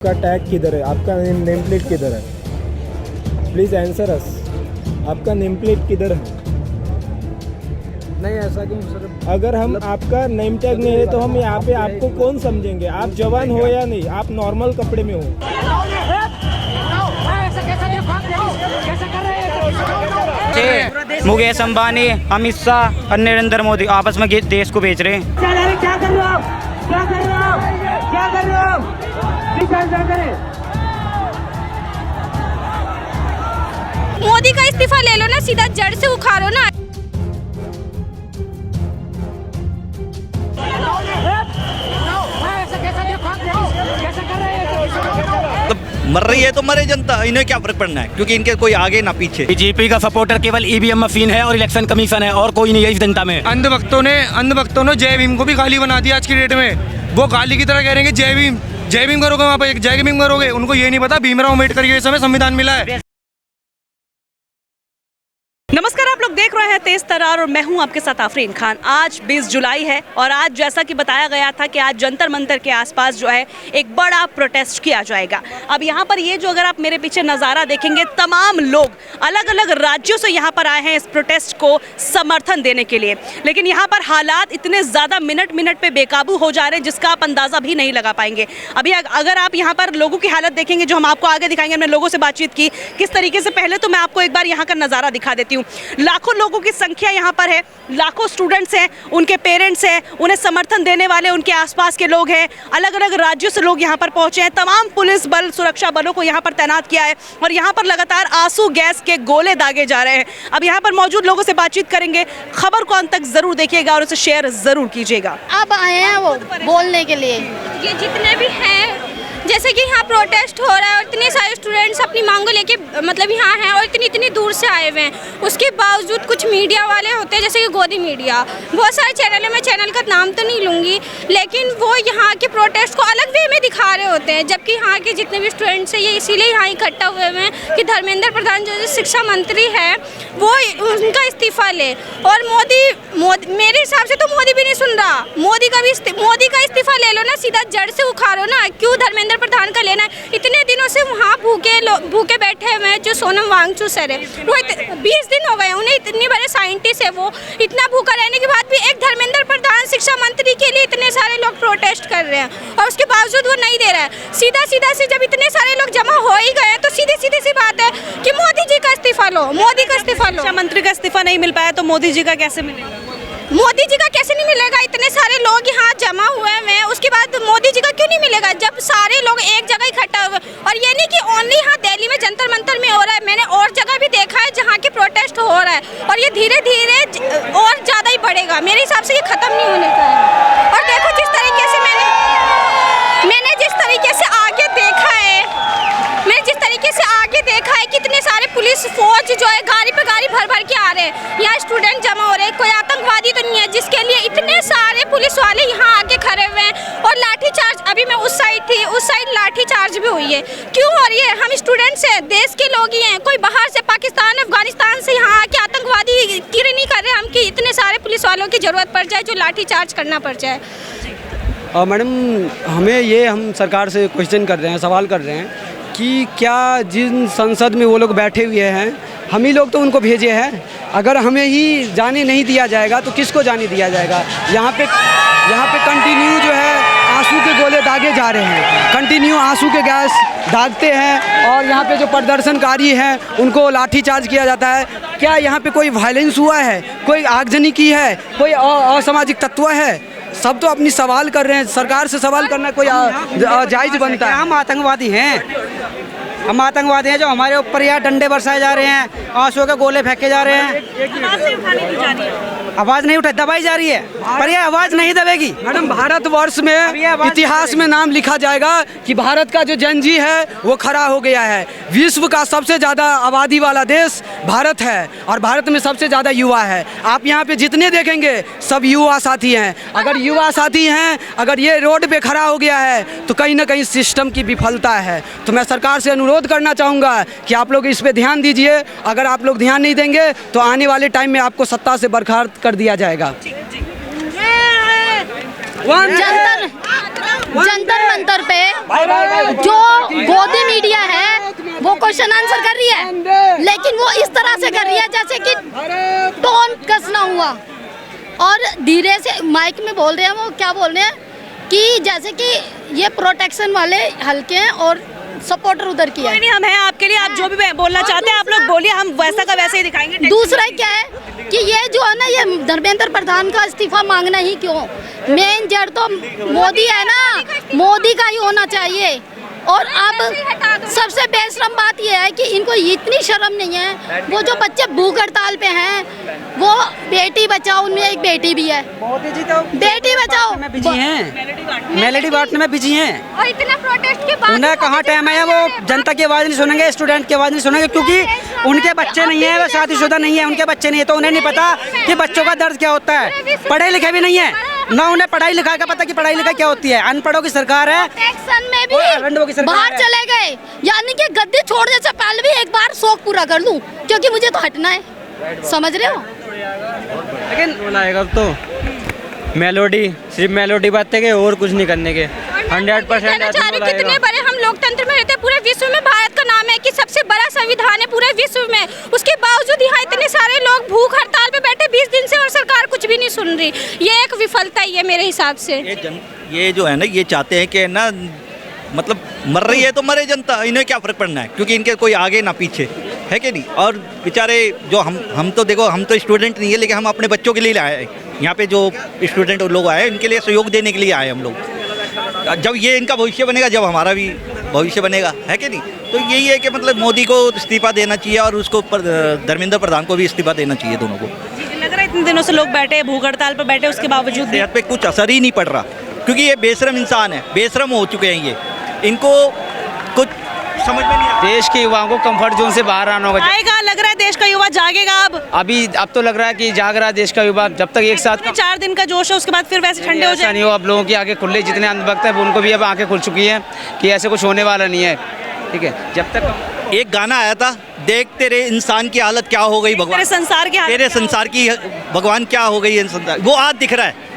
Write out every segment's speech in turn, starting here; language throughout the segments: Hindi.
आपका टैग किधर है? आपका नेम प्लेट किधर है? प्लीज़ आंसर अस। आपका नेम प्लेट किधर है? नहीं ऐसा क्यों सर? अगर हम आपका नेम टैग नहीं है तो हम यहाँ पे आपको कौन समझेंगे? आप जवान हो या नहीं? आप नॉर्मल कपड़े में हो। मुकेश अंबानी, अमित शाह और नरेंद्र मोदी आपस में देश को बेच रहे हैं। क्या कर रहे हो आप? क्या कर रहे हो आप? क्या कर रहे हो आप? मोदी का इस्तीफा ले लो ना, सीधा जड़ से उखाड़ो ना। मर रही है तो मरे जनता, इन्हें क्या फर्क पड़ना है, क्योंकि इनके कोई आगे ना पीछे। बीजेपी का सपोर्टर केवल ईवीएम मशीन है और इलेक्शन कमीशन है और कोई नहीं है इस जनता में। अंधभक्तों ने जय भीम को भी गाली बना दिया आज की डेट में। वो गाली की तरह कह रहे हैं कि जय भीम करोगे, वहाँ पे जय भीम करोगे। उनको ये नहीं पता भीमराव अम्बेडकर के समय संविधान मिला है। नमस्कार, आप लोग देख रहे हैं तेज तरार और मैं हूं आपके साथ आफरीन खान। आज 20 जुलाई है और आज जैसा कि बताया गया था कि आज जंतर मंतर के आसपास जो है एक बड़ा प्रोटेस्ट किया जाएगा। अब यहाँ पर ये जो अगर आप मेरे पीछे नज़ारा देखेंगे, तमाम लोग अलग अलग राज्यों से यहाँ पर आए हैं इस प्रोटेस्ट को समर्थन देने के लिए। लेकिन यहाँ पर हालात इतने ज़्यादा मिनट मिनट पे बेकाबू हो जा रहे हैं जिसका आप अंदाज़ा भी नहीं लगा पाएंगे। अभी अगर आप यहाँ पर लोगों की हालत देखेंगे जो हम आपको आगे दिखाएंगे, हमने लोगों से बातचीत की किस तरीके से। पहले तो मैं आपको एक बार यहाँ का नज़ारा दिखा देती हूँ। लाखों लोगों की संख्या यहाँ पर है, लाखों स्टूडेंट्स हैं, उनके पेरेंट्स हैं, उन्हें समर्थन देने वाले उनके आसपास के लोग हैं। अलग अलग राज्यों से लोग यहाँ पर पहुंचे हैं। तमाम पुलिस बल, सुरक्षा बलों को यहाँ पर तैनात किया है और यहाँ पर लगातार आंसू गैस के गोले दागे जा रहे हैं। अब यहाँ पर मौजूद लोगों से बातचीत करेंगे। खबर को अंत तक जरूर देखिएगा और उसे शेयर जरूर कीजिएगा। अब आए हैं वो बोलने के लिए, ये जितने भी हैं, जैसे कि यहाँ प्रोटेस्ट हो रहा है और इतने सारे स्टूडेंट्स अपनी मांगों लेके मतलब यहाँ हैं और इतनी दूर से आए हुए हैं। उसके बावजूद कुछ मीडिया वाले होते हैं जैसे कि गोदी मीडिया, बहुत सारे चैनल है, मैं चैनल का नाम तो नहीं लूँगी, लेकिन वो यहाँ के प्रोटेस्ट को अलग वे में दिखा रहे होते हैं। जबकि यहाँ के जितने भी स्टूडेंट्स हैं ये इसीलिए यहाँ इकट्ठा हुए हुए हैं कि धर्मेंद्र प्रधान जो शिक्षा मंत्री है वो उनका इस्तीफा ले। और मोदी मेरे हिसाब से तो मोदी भी नहीं सुन रहा। मोदी का इस्तीफा ले लो ना, सीधा जड़ से उखाड़ो ना। क्यों धर्मेंद्र प्रधान का लेना है? इतने दिनों से वहाँ भूखे बैठे हुए हैं जो सोनम वांगचुक सर है, वो 20 दिन हो गए उन्हें, इतने बड़े साइंटिस्ट है वो, इतना भूखा रहने के बाद भी एक धर्मेंद्र प्रधान शिक्षा मंत्री के लिए इतने सारे लोग प्रोटेस्ट कर रहे हैं और उसके बावजूद वो नहीं दे रहा है। सीधा से जब इतने सारे लोग जमा हो ही गए तो सीधी सी बात है कि मोदी जी का इस्तीफा लो, मोदी का इस्तीफा लो। शिक्षा मंत्री का इस्तीफा नहीं मिल पाया तो मोदी जी का कैसे मिलेगा? मोदी जी का कैसे नहीं मिलेगा? इतने सारे लोग यहाँ जमा हुए हैं, उसके बाद मोदी जी का क्यों नहीं मिलेगा जब सारे लोग एक जगह इकट्ठा हुए? और ये नहीं कि ओनली यहाँ दिल्ली में जंतर मंतर में हो रहा है, मैंने और जगह भी देखा है जहाँ के प्रोटेस्ट हो रहा है और ये धीरे धीरे और ज़्यादा ही बढ़ेगा। मेरे हिसाब से ये ख़त्म नहीं होने का है। और देखो जिस तरीके से मैंने जिस तरीके से आगे देखा है कितने सारे पुलिस फौज जो है गाड़ी पे गाड़ी भर के आ रहे हैं, यहाँ स्टूडेंट जमा हो रहे हैं। कोई आतंकवादी तो नहीं है जिसके लिए इतने सारे पुलिस वाले यहाँ आके खड़े हुए हैं। और लाठी चार्ज, अभी मैं उस साइड थी, उस साइड लाठी चार्ज भी हुई है। क्यों हो रही है? हम स्टूडेंट्स हैं, देश के लोग ही हैं, कोई बाहर से पाकिस्तान अफगानिस्तान से यहाँ आके आतंकवादी गिर नहीं कर रहे हम कि इतने सारे पुलिस वालों की ज़रूरत पड़ जाए जो लाठी चार्ज करना पड़ जाए। मैडम हम सरकार से क्वेश्चन कर रहे हैं, सवाल कर रहे हैं कि क्या जिन संसद में वो लोग बैठे हुए हैं, हम ही लोग तो उनको भेजे हैं, अगर हमें ही जाने नहीं दिया जाएगा तो किसको जाने दिया जाएगा? यहाँ पे कंटिन्यू जो है आंसू के गोले दागे जा रहे हैं, कंटिन्यू आंसू के गैस दागते हैं और यहाँ पे जो प्रदर्शनकारी हैं उनको लाठीचार्ज किया जाता है। क्या यहाँ पे कोई वायलेंस हुआ है? कोई आगजनी की है? कोई असामाजिक तत्व है? सब तो अपनी सवाल कर रहे हैं, सरकार से सवाल करना कोई जायज़ बनता है। हम आतंकवादी हैं जो हमारे ऊपर यहाँ डंडे बरसाए जा रहे हैं, आंसू के गोले फेंके जा रहे हैं। आवाज़ नहीं उठा, दबाई जा रही है, पर ये आवाज़ नहीं दबेगी। मैडम, भारतवर्ष में इतिहास में नाम लिखा जाएगा कि भारत का जो जनजी है वो खड़ा हो गया है। विश्व का सबसे ज़्यादा आबादी वाला देश भारत है और भारत में सबसे ज़्यादा युवा है। आप यहाँ पे जितने देखेंगे सब युवा साथी हैं। अगर युवा साथी हैं, अगर ये रोड पे खड़ा हो गया है तो कहीं ना कहीं सिस्टम की विफलता है। तो मैं सरकार से अनुरोध करना चाहूँगा कि आप लोग इस पे ध्यान दीजिए। अगर आप लोग ध्यान नहीं देंगे तो आने वाले टाइम में आपको सत्ता से बर्खास्त कर दिया जाएगा। जंतर मंतर पे जो गोदी मीडिया है वो क्वेश्चन आंसर कर रही है, लेकिन वो इस तरह से कर रही है जैसे कि टोन कसना हुआ और धीरे से माइक में बोल रहे हैं। वो क्या बोल रहे हैं कि जैसे कि ये प्रोटेक्शन वाले हल्के हैं और सपोर्टर उधर की है। नहीं, हम हैं आपके लिए, आप जो भी बोलना चाहते हैं आप लोग बोलिए, हम वैसा का वैसे ही दिखाएंगे। दूसरा क्या है कि ये जो है ना, ये धर्मेंद्र प्रधान का इस्तीफा मांगना ही क्यों, मेन जड़ तो मोदी है ना, मोदी का ही होना चाहिए। और अब सबसे बेशरम बात यह है कि इनको इतनी शर्म नहीं है, वो जो बच्चे भूख हड़ताल पे हैं, वो बेटी बचाओ, उनमें एक बेटी भी है, मोदी जी तो बेटी बचाओ में बिजी हैं, मेलेडी बांटने में बिजी हैं। और इतना प्रोटेस्ट के बाद उन्हें कहाँ टाइम है, वो जनता की आवाज़ नहीं सुनेंगे, स्टूडेंट की आवाज़ नहीं सुनेंगे, क्योंकि उनके बच्चे नहीं है, वो शादीशुदा नहीं है, उनके बच्चे नहीं है, तो उन्हें नहीं पता कि बच्चों का दर्द क्या होता है। पढ़े लिखे भी नहीं है ना, उन्हें पढ़ाई लिखाई का पता कि पढ़ाई लिखाई क्या होती है। अनपढ़ों की सरकार है, प्रोटेक्शन में भी बाहर चले गए, यानी कि गद्दी छोड़ने से पहले भी एक बार शौक पूरा कर लूं, क्योंकि मुझे तो हटना है, समझ रहे हो। लेकिन बोलाएगा तो मेलोडी, सिर्फ मेलोडी बातें के और कुछ नहीं करने के। 100% कितने बड़े हम लोकतंत्र में रहते हैं, पूरे विश्व में भारत का नाम है कि सबसे बड़ा संविधान है पूरे विश्व में, उसके बावजूद यहाँ इतने सारे लोग भूख हड़ताल पे बैठे 20 दिन से और सरकार कुछ भी नहीं सुन रही। ये एक विफलता ही है मेरे हिसाब से। ये जो है ना, ये चाहते हैं कि ना, मतलब मर रही है तो मरे जनता, इन्हें क्या फ़र्क पड़ना है, क्योंकि इनके कोई आगे ना पीछे है कि नहीं। और बेचारे जो हम तो देखो, हम तो स्टूडेंट नहीं है, लेकिन हम अपने बच्चों के लिए आए हैं यहाँ पे, जो स्टूडेंट लोग आए इनके लिए सहयोग देने के लिए आए हम लोग। जब ये इनका भविष्य बनेगा, जब हमारा भी भविष्य बनेगा, है कि नहीं। तो यही है कि मतलब मोदी को इस्तीफा देना चाहिए और उसको धर्मेंद्र प्रधान को भी इस्तीफा देना चाहिए, दोनों को। लग रहा है इतने दिनों से लोग बैठे भूख हड़ताल पर बैठे, उसके बावजूद भी सेहत पे कुछ असर ही नहीं पड़ रहा, क्योंकि ये बेशरम इंसान है, बेशरम हो चुके हैं ये, इनको कुछ समझ में नहीं आता। देश के युवाओं को कंफर्ट जोन से बाहर आना होगा। आएगा, लग रहा है देश का युवा जागेगा अब तो लग रहा है कि जाग रहा है देश का युवा। जब तक एक साथ 4 दिन का जोश है, उसके बाद फिर वैसे ठंडे हो ऐसा जाए। नहीं हो, अब लोगों की आंखें खुल रही, जितने अंधभक्त हैं उनको भी अब आंखें खुल चुकी हैं कि ऐसे कुछ होने वाला नहीं है, ठीक है। जब तक एक गाना आया था, देख तेरे इंसान की हालत क्या हो गई भगवान, तेरे संसार की हालत तेरे संसार की भगवान क्या हो गई है संसार, वो आज दिख रहा है।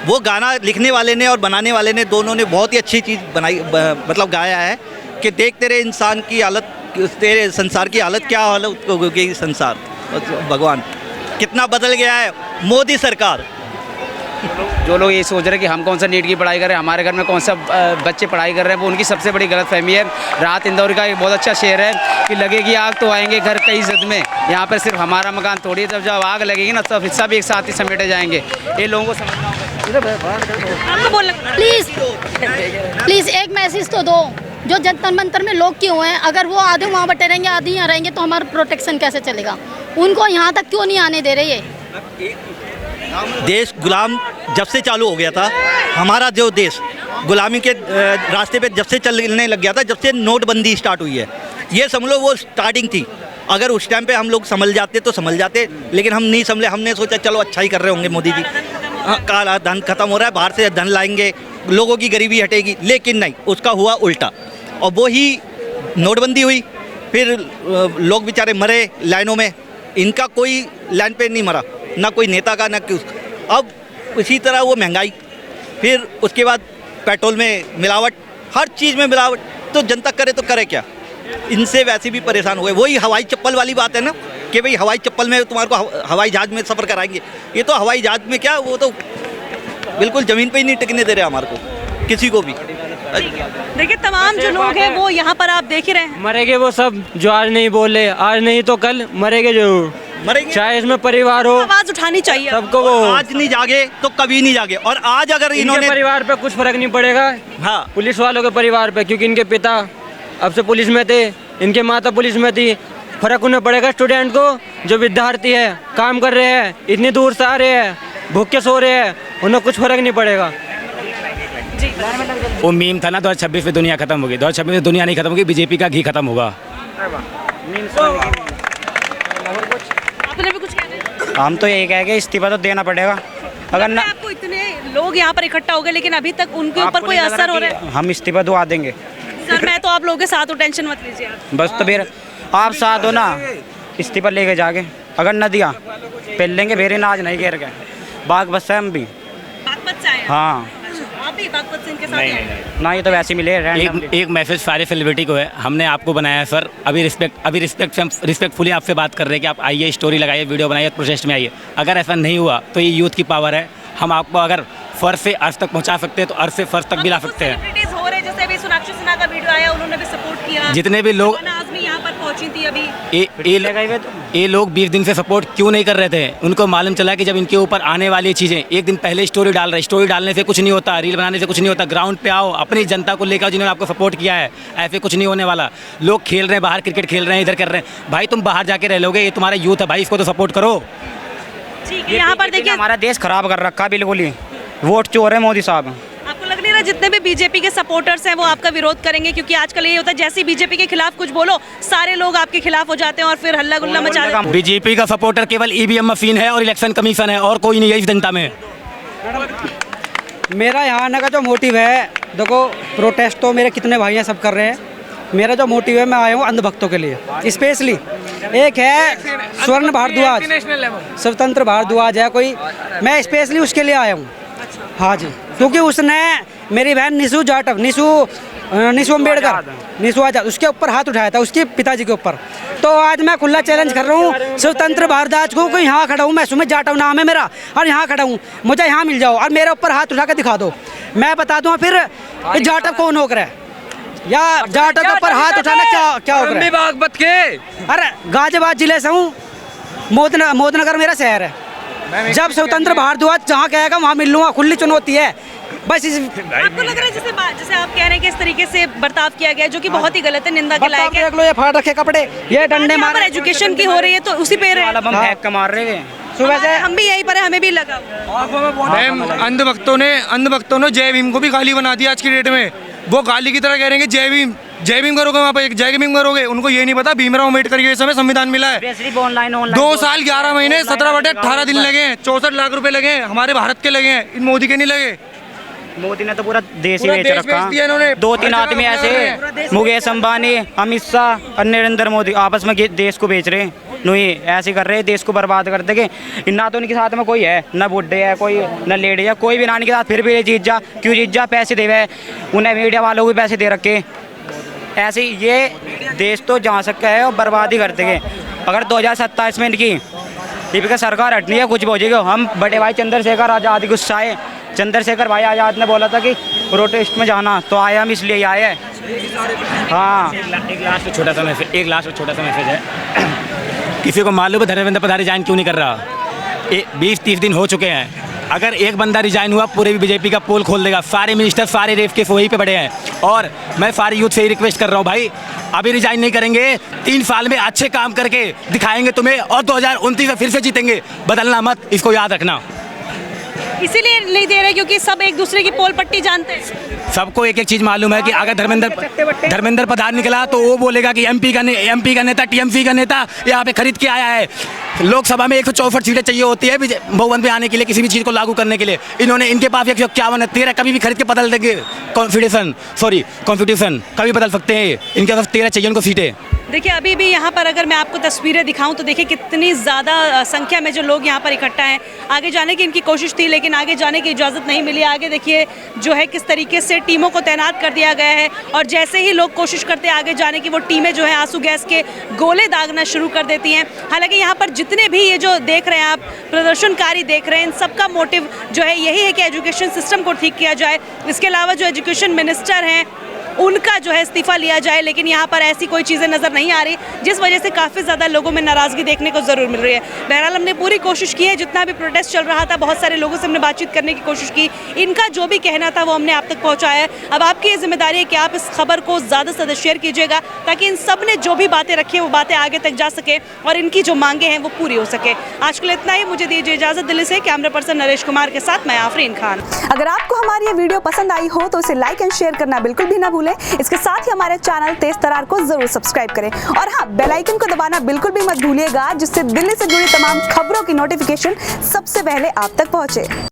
वो गाना लिखने वाले ने और बनाने वाले ने, दोनों ने बहुत ही अच्छी चीज़ बनाई, मतलब गाया है कि देख तेरे इंसान की हालत, तेरे संसार की हालत क्या हालत हो गई, संसार भगवान कितना बदल गया है। मोदी सरकार, जो लोग ये सोच रहे हैं कि हम कौन सा नीट की पढ़ाई कर रहे हैं, हमारे घर में कौन सा बच्चे पढ़ाई कर रहे हैं, वो उनकी सबसे बड़ी गलतफहमी है। रात इंदौर का एक बहुत अच्छा शेर है कि लगेगी आग तो आएंगे घर कई जद में, यहाँ पर सिर्फ हमारा मकान थोड़ी है, जब आग लगेगी ना सब हिस्सा भी एक साथ ही समेटे जाएंगे। ये लोगों को समझना होगा। प्लीज एक मैसेज तो दो, जो जंतर मंतर में लोग क्यों हैं, अगर वो आधे वहाँ बटे रहेंगे आधे यहाँ रहेंगे तो हमारा प्रोटेक्शन कैसे चलेगा, उनको यहाँ तक क्यों नहीं आने दे रहे। ये देश गुलाम जब से चालू हो गया था, हमारा जो देश गुलामी के रास्ते पे जब से चलने लग गया था, जब से नोटबंदी स्टार्ट हुई है, ये समझ लो वो स्टार्टिंग थी। अगर उस टाइम पे हम लोग संभल जाते तो संभल जाते, लेकिन हम नहीं संभले। हमने सोचा चलो अच्छा ही कर रहे होंगे मोदी जी, काला धन खत्म हो रहा है, बाहर से धन लाएंगे, लोगों की गरीबी हटेगी, लेकिन नहीं, उसका हुआ उल्टा। और वो ही नोटबंदी हुई, फिर लोग बेचारे मरे लाइनों में, इनका कोई लाइन पे नहीं मरा, ना कोई नेता का, ना कुछ। अब इसी तरह वो महंगाई, फिर उसके बाद पेट्रोल में मिलावट, हर चीज़ में मिलावट, तो जनता करे तो करे क्या। इनसे वैसे भी परेशान हुए। वही हवाई चप्पल वाली बात है ना कि भाई हवाई चप्पल में तुम्हारे को हवाई जहाज़ में सफ़र कराएंगे, ये तो हवाई जहाज़ में क्या, वो तो बिल्कुल ज़मीन पे ही नहीं टिकने दे रहे हमारे को, किसी को भी। देखिए तमाम जो लोग हैं वो यहाँ पर आप देख ही रहे हैं, मरेंगे वो सब जो आज नहीं बोले, आज नहीं तो कल मरेंगे जरूर, मरेंगे, चाहे इसमें परिवार हो, आवाज उठानी चाहिए सबको। वो आज नहीं जागे तो कभी नहीं जागे। और आज अगर इन्होंने परिवार पे कुछ फर्क नहीं पड़ेगा, हाँ, पुलिस वालों के परिवार पे, क्योंकि इनके पिता अब से पुलिस में थे, इनके माता पुलिस में थी। फर्क उन्हें पड़ेगा स्टूडेंट को, जो विद्यार्थी है, काम कर रहे हैं, इतनी दूर से आ रहे हैं, भूख के सो रहे हैं, उन्हें कुछ फर्क नहीं पड़ेगा। वो मीम था ना 2026 में दुनिया खत्म होगी, 2026 में दुनिया नहीं खत्म होगी, बीजेपी का घी खत्म होगा। आपने भी कुछ कहना है? हम तो यही कहेंगे इस्तीफा तो देना पड़ेगा। अगर ना आपको इतने लोग यहाँ पर इकट्ठा हो गए, लेकिन अभी तक उनके ऊपर कोई असर हो रहा है? हम इस्तीफा दुआ देंगे सर मैं तो आप लोगों के साथ हूँ, टेंशन मत लीजिए आप। बस। तो फिर आप साथ हो ना, इस्तीफा लेके जाके, अगर न दिया पहन लेंगे, फिर ना आज नहीं घेर के बाग बस है हम भी। बागपत से आए हैं? हाँ, आप भी बागपत से इनके साथ ही आए? ना, ये तो वैसे ही मिले रैंडमली। एक मैसेज सारे सेलिब्रिटी को है, हमने आपको बनाया है सर, अभी रिस्पेक्टफुली आपसे बात कर रहे हैं कि आप आइए, स्टोरी लगाइए, वीडियो बनाइए, प्रोटेस्ट में आइए। अगर ऐसा नहीं हुआ तो ये यूथ की पावर है, हम आपको अगर फर्श से अर्श तक पहुंचा सकते हैं तो अर्श से फर्श तक भी ला सकते हैं। सेलिब्रिटीज हो रहे, जैसे अभी सोनाक्षी सिन्हा का वीडियो आया, उन्होंने भी सपोर्ट किया। जितने भी लोग आजमी यहाँ पर पहुंची थी अभी। ये लोग 20 दिन से सपोर्ट क्यों नहीं कर रहे थे? उनको मालूम चला कि जब इनके ऊपर आने वाली चीज़ें, एक दिन पहले स्टोरी डाल रहे, स्टोरी डालने से कुछ नहीं होता, रील बनाने से कुछ नहीं होता, ग्राउंड पे आओ, अपनी जनता को लेकर जिन्होंने आपको सपोर्ट किया है, ऐसे कुछ नहीं होने वाला। लोग खेल रहे हैं बाहर, क्रिकेट खेल रहे हैं, इधर कर रहे हैं, भाई तुम बाहर जाके रह लोगे, ये तुम्हारा यूथ है भाई, इसको तो सपोर्ट करो। ठीक है, यहाँ पर देखिए हमारा देश खराब कर रखा बिल्कुल ही, वोट चोर है मोदी साहब। आपको लग नहीं रहा जितने भी बीजेपी के सपोर्टर्स हैं वो आपका विरोध करेंगे? क्योंकि आजकल ये होता है, जैसे बीजेपी के खिलाफ कुछ बोलो, सारे लोग आपके खिलाफ हो जाते हैं और फिर हल्ला गुल्ला मचा देते हैं। बीजेपी का सपोर्टर केवल ईवीएम मशीन है और इलेक्शन कमीशन है, और कोई नहीं है इस जनता में। मेरा यहाँ आने का जो मोटिव है, देखो प्रोटेस्ट तो मेरे कितने भाई हैं सब कर रहे हैं, मेरा जो मोटिव है, मैं आया हूँ अंधभक्तों के लिए स्पेशली। एक है स्वर्ण भारद्वाज, स्वतंत्र भारद्वाज है कोई, मैं स्पेशली उसके लिए आया हूँ। हाँ जी, क्योंकि उसने मेरी बहन निशु जाटव, निशु अम्बेडकर, निशु आजाद, उसके ऊपर हाथ उठाया था, उसके पिताजी के ऊपर। तो आज मैं खुला चैलेंज कर रहा हूँ स्वतंत्र भारद्वाज को कि यहाँ खड़ा हूँ मैं, सुमित जाटव नाम है मेरा, और यहाँ खड़ा हूँ, मुझे यहाँ मिल जाओ और मेरे ऊपर हाथ उठा कर दिखा दो, मैं बता दूँ फिर जाटव कौन होकर है, या जाटव के ऊपर हाथ उठाना क्या होकर है। बागपत के अरे गाजियाबाद जिले से हूँ, मोदनगर मेरा शहर है। जब स्वतंत्र भारद्वाज जहाँ कहेगा वहाँ मिल लूँगा, खुली चुनौती है बस। आपको लग रहा है जैसे आप कह रहे हैं कि इस तरीके से बर्ताव किया गया जो कि बहुत ही गलत है, निंदा के लायक है। देख लो ये फाड़ रखे कपड़े, ये डंडे मार, एजुकेशन की हो रही है तो उसी पे रहे, हम हैक का मार रहे हैं सुबह से हम भी यहीं पर है, हमें भी लगा। मैम अंधभक्तों ने जय भीम को भी गाली बना दिया आज की डेट में। वो गाली की तरह कह रहे हैं कि जय भीम करोगे, वहाँ पे जय भीम करोगे, उनको ये नहीं पता भीमराव अम्बेडकर के समय संविधान मिला है। 2 साल 11 महीने 17/18 दिन लगे हैं, 64 लाख रुपए लगे हैं, हमारे भारत के लगे हैं, इन मोदी के नहीं लगे। मोदी ने तो पूरा देश ही बेच रखा। 2-3 आदमी ऐसे, मुकेश अंबानी, अमित शाह और नरेंद्र मोदी आपस में देश को बेच रहे हैं, नहीं ऐसे कर रहे हैं, देश को बर्बाद कर देंगे। ना तो उनके साथ में कोई है, ना बुढ़े है कोई, ना लेडी है कोई भी, ना इनके साथ फिर भी जीत जा, क्यों जीत जा, पैसे दे हुए उन्हें, मीडिया वालों को भी पैसे दे रखे। ऐसे ये देश तो जा सकता है और बर्बाद ही कर देंगे। अगर 2027 में इनकी दीपिका सरकार हटनी है, कुछ भी हो जाएगा। हम बड़े भाई चंद्रशेखर आज़ाद गुस्सा आए, चंद्रशेखर भाई आज़ाद ने बोला था कि प्रोटेस्ट में जाना, तो आए हम इसलिए आए हैं। हाँ, एक लास्ट छोटा सा मैसेज है, किसी को मालूम है धर्मेंद्र प्रधान रिजाइन क्यों नहीं कर रहा? 20-30 दिन हो चुके हैं, अगर एक बंदा रिजाइन हुआ पूरे बीजेपी का पोल खोल देगा, सारे मिनिस्टर सारे रेप केस वहीं पे बड़े हैं। और मैं सारे यूथ से ही रिक्वेस्ट कर रहा हूँ भाई, अभी रिजाइन नहीं करेंगे, 3 साल में अच्छे काम करके दिखाएंगे तुम्हें, और 2029 में फिर से जीतेंगे, बदलना मत, इसको याद रखना। इसीलिए नहीं दे रहे क्योंकि सब एक दूसरे की पोल पट्टी जानते हैं। सबको एक चीज़ मालूम है कि अगर धर्मेंद्र प्रधान निकला तो वो बोलेगा कि एमपी का नेता, टीएमसी का नेता यहाँ पे खरीद के आया है। लोकसभा में 164 सीटें चाहिए होती है बहुमत में आने के लिए, किसी भी चीज़ को लागू करने के लिए। इनके पास 151 कभी भी खरीद के बदल देंगे। कॉन्स्टिट्यूशन कभी बदल सकते हैं, इनके पास 13 चाहिए उनको सीटें। देखिए अभी भी यहाँ पर अगर मैं आपको तस्वीरें दिखाऊं तो देखिए कितनी ज़्यादा संख्या में जो लोग यहाँ पर इकट्ठा हैं। आगे जाने की इनकी कोशिश थी लेकिन आगे जाने की इजाज़त नहीं मिली। आगे देखिए जो है किस तरीके से टीमों को तैनात कर दिया गया है, और जैसे ही लोग कोशिश करते हैं आगे जाने की, वो टीमें जो है आंसू गैस के गोले दागना शुरू कर देती हैं। हालांकि यहाँ पर जितने भी ये जो देख रहे हैं आप प्रदर्शनकारी देख रहे हैं, इन सबका मोटिव जो है यही है कि एजुकेशन सिस्टम को ठीक किया जाए। इसके अलावा जो एजुकेशन मिनिस्टर हैं उनका जो है इस्तीफा लिया जाए, लेकिन यहाँ पर ऐसी कोई चीज़ें नज़र नहीं आ रही, जिस वजह से काफ़ी ज़्यादा लोगों में नाराज़गी देखने को ज़रूर मिल रही है। बहरहाल हमने पूरी कोशिश की है, जितना भी प्रोटेस्ट चल रहा था बहुत सारे लोगों से हमने बातचीत करने की कोशिश की, इनका जो भी कहना था वो हमने आप तक पहुँचाया है। अब आपकी ये जिम्मेदारी है कि आप इस खबर को ज़्यादा से ज़्यादा शेयर कीजिएगा ताकि इन सब ने जो भी बातें रखी है वो बातें आगे तक जा सके और इनकी जो मांगे हैं वो पूरी हो सके। आज के लिए इतना ही, मुझे दीजिए इजाज़त। दिल्ली से कैमरा पर्सन नरेश कुमार के साथ मैं आफरीन खान। अगर आपको हमारी ये वीडियो पसंद आई हो तो इसे लाइक एंड शेयर करना बिल्कुल भी ना भूलें। इसके साथ ही हमारे चैनल तेज तरार को जरूर सब्सक्राइब करें, और हाँ, बेल आइकन को दबाना बिल्कुल भी मत भूलिएगा, जिससे दिल्ली से जुड़ी तमाम खबरों की नोटिफिकेशन सबसे पहले आप तक पहुंचे।